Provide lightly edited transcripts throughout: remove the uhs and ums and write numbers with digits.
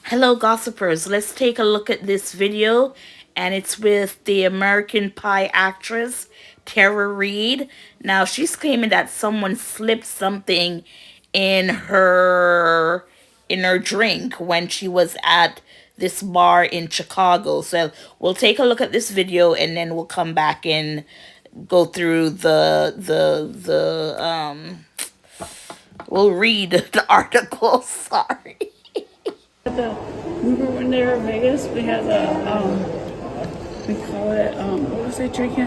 Hello, gossipers. Let's take a look at this video, and it's with the American Pie actress Tara Reid. Now, she's claiming that someone slipped something in her drink when she was at this bar in Chicago. So, we'll take a look at this video, and then we'll come back and go through we'll read the article. Sorry. Remember when they were in Vegas? We had we call it, what was they drinking?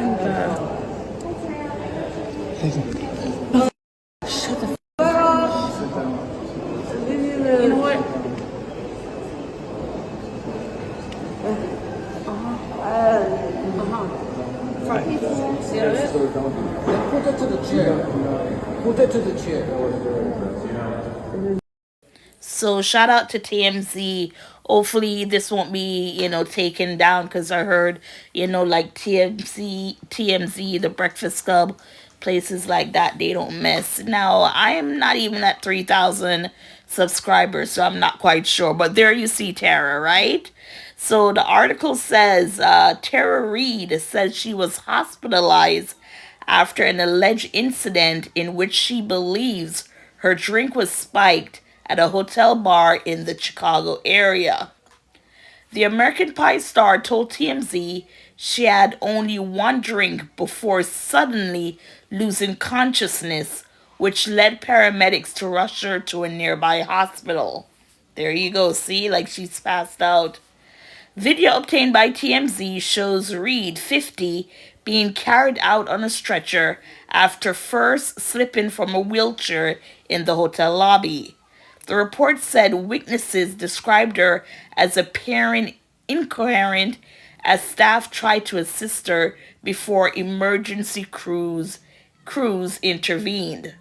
Shut the You know what? Right. See it? Put that to the chair. Put that to the chair. So shout out to TMZ. Hopefully this won't be, taken down because I heard, like TMZ, the Breakfast Club, places like that, they don't miss. Now, I am not even at 3,000 subscribers, so I'm not quite sure. But there you see Tara, right? So the article says Tara Reid says she was hospitalized after an alleged incident in which she believes her drink was spiked at a hotel bar in the Chicago area. The American Pie star told TMZ she had only one drink before suddenly losing consciousness, which led paramedics to rush her to a nearby hospital. There you go, see, like she's passed out. Video obtained by TMZ shows Reid, 50, being carried out on a stretcher after first slipping from a wheelchair in the hotel lobby. The report said witnesses described her as appearing incoherent as staff tried to assist her before emergency crews intervened.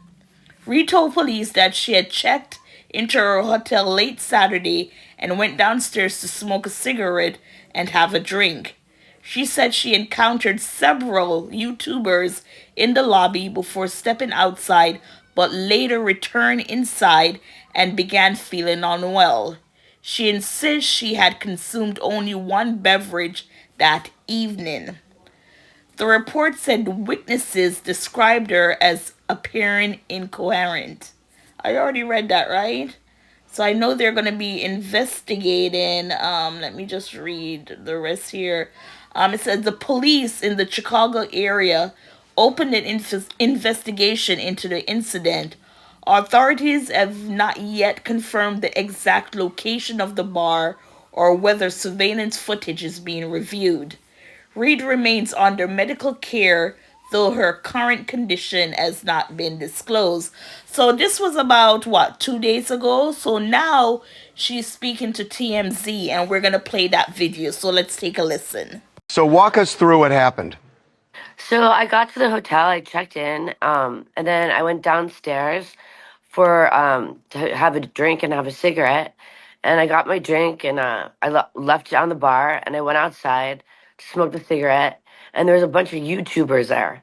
Reid told police that she had checked into her hotel late Saturday and went downstairs to smoke a cigarette and have a drink. She said she encountered several YouTubers in the lobby before stepping outside, but later returned inside and began feeling unwell. She insists she had consumed only one beverage that evening. The report said witnesses described her as appearing incoherent. I already read that, right? So I know they're going to be investigating. Let me just read the rest here. It says the police in the Chicago area opened an investigation into the incident. Authorities have not yet confirmed the exact location of the bar or whether surveillance footage is being reviewed. Reid remains under medical care, though her current condition has not been disclosed. So this was about, what, 2 days ago? So now she's speaking to TMZ, and we're going to play that video. So let's take a listen. So walk us through what happened. So I got to the hotel, I checked in, and then I went downstairs for to have a drink and have a cigarette. And I got my drink and left it on the bar, and I went outside to smoke the cigarette. And there was a bunch of YouTubers there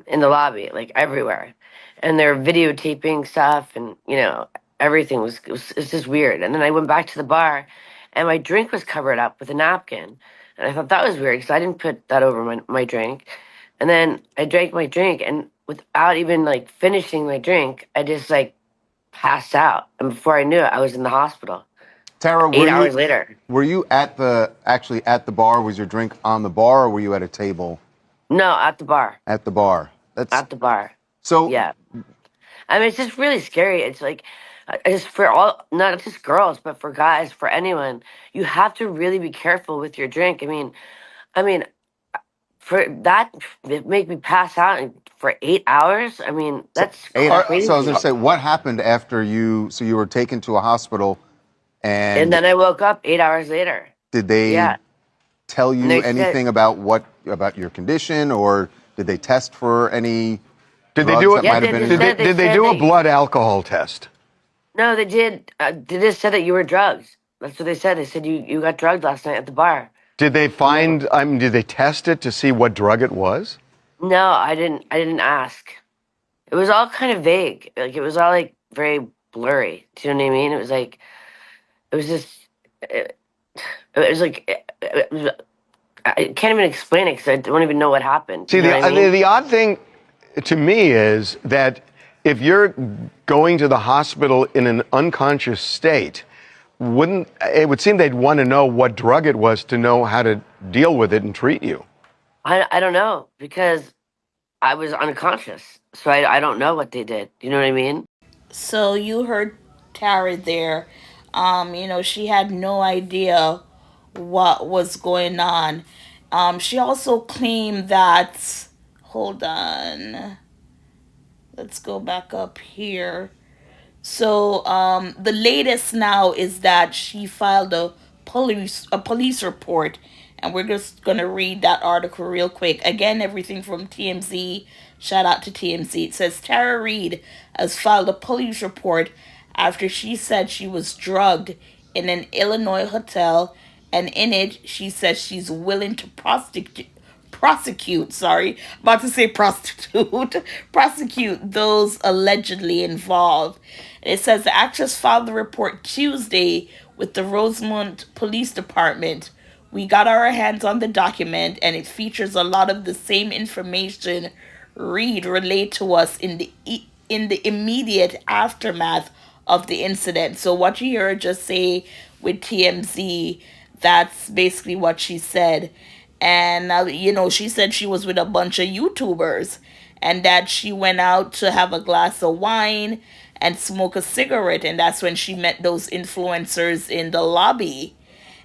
in the lobby, like everywhere. And they're videotaping stuff, and everything was just weird. And then I went back to the bar, and my drink was covered up with a napkin. And I thought that was weird because I didn't put that over my drink. And then I drank my drink, and without even like finishing my drink, I just like passed out. And before I knew it, I was in the hospital. Tara, 8 hours later. were you actually at the bar? Was your drink on the bar, or were you at a table No, at the bar. at the bar? At the bar. So Yeah. I mean, it's just really scary. It's like, it's for all, not just girls, but for guys, for anyone. You have to really be careful with your drink. I mean, for that, it make me pass out for 8 hours. I mean, that's crazy. So I was going to say, what happened after so you were taken to a hospital, And and then I woke up 8 hours later. did they Yeah. tell you They said- anything about your condition, or did they test for any Did they drugs do that it? might have they been? just said- Did they said do a they- blood alcohol test? No, they did. They just said that you were drugged. That's what they said. They said you got drugged last night at the bar. Did they find? I mean, did they test it to see what drug it was? No, I didn't. I didn't ask. It was all kind of vague. Like it was all like very blurry. Do you know what I mean? It was like, it was just It, it was like I can't even explain it because I don't even know what happened. See, You know what I mean? the odd thing to me is that if you're going to the hospital in an unconscious state, wouldn't it would seem they'd want to know what drug it was to know how to deal with it and treat you? I don't know because I was unconscious, so I don't know what they did. You know what I mean? So you heard Tara there. She had no idea what was going on. She also claimed that. Hold on. Let's go back up here. So the latest now is that she filed a police report, and we're just gonna read that article real quick. Again, everything from TMZ. Shout out to TMZ. It says Tara Reid has filed a police report after she said she was drugged in an Illinois hotel, and in it she says she's willing to about to say prostitute, prosecute those allegedly involved. And it says the actress filed the report Tuesday with the Rosemont Police Department. We got our hands on the document, and it features a lot of the same information Reed relayed to us in the immediate aftermath of the incident. So what you hear her just say with TMZ, that's basically what she said. And she said she was with a bunch of YouTubers, and that she went out to have a glass of wine and smoke a cigarette, and that's when she met those influencers in the lobby.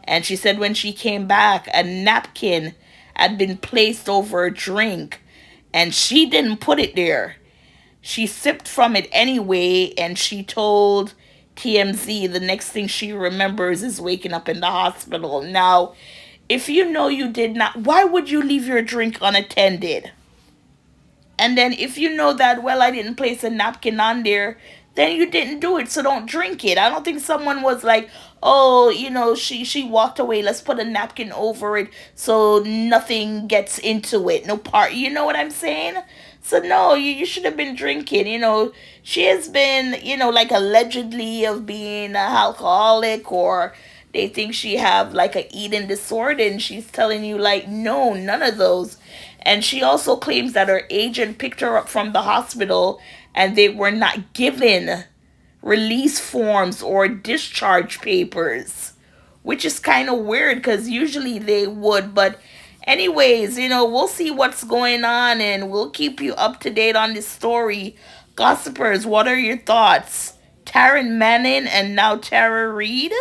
And she said when she came back, a napkin had been placed over a drink, and she didn't put it there. She sipped from it anyway, and she told TMZ the next thing she remembers is waking up in the hospital. Now, if you know you did not, why would you leave your drink unattended? And then if you know that, well, I didn't place a napkin on there, then you didn't do it, so don't drink it. I don't think someone was like, oh, she walked away, let's put a napkin over it so nothing gets into it. No part, you know what I'm saying? So no, you should have been drinking. She has been, like allegedly of being an alcoholic, or they think she have like a eating disorder, and she's telling you like, no, none of those. And she also claims that her agent picked her up from the hospital, and they were not given release forms or discharge papers, which is kind of weird because usually they would. But, anyways, we'll see what's going on, and we'll keep you up to date on this story. Gossipers, what are your thoughts? Taryn Manning and now Tara Reid?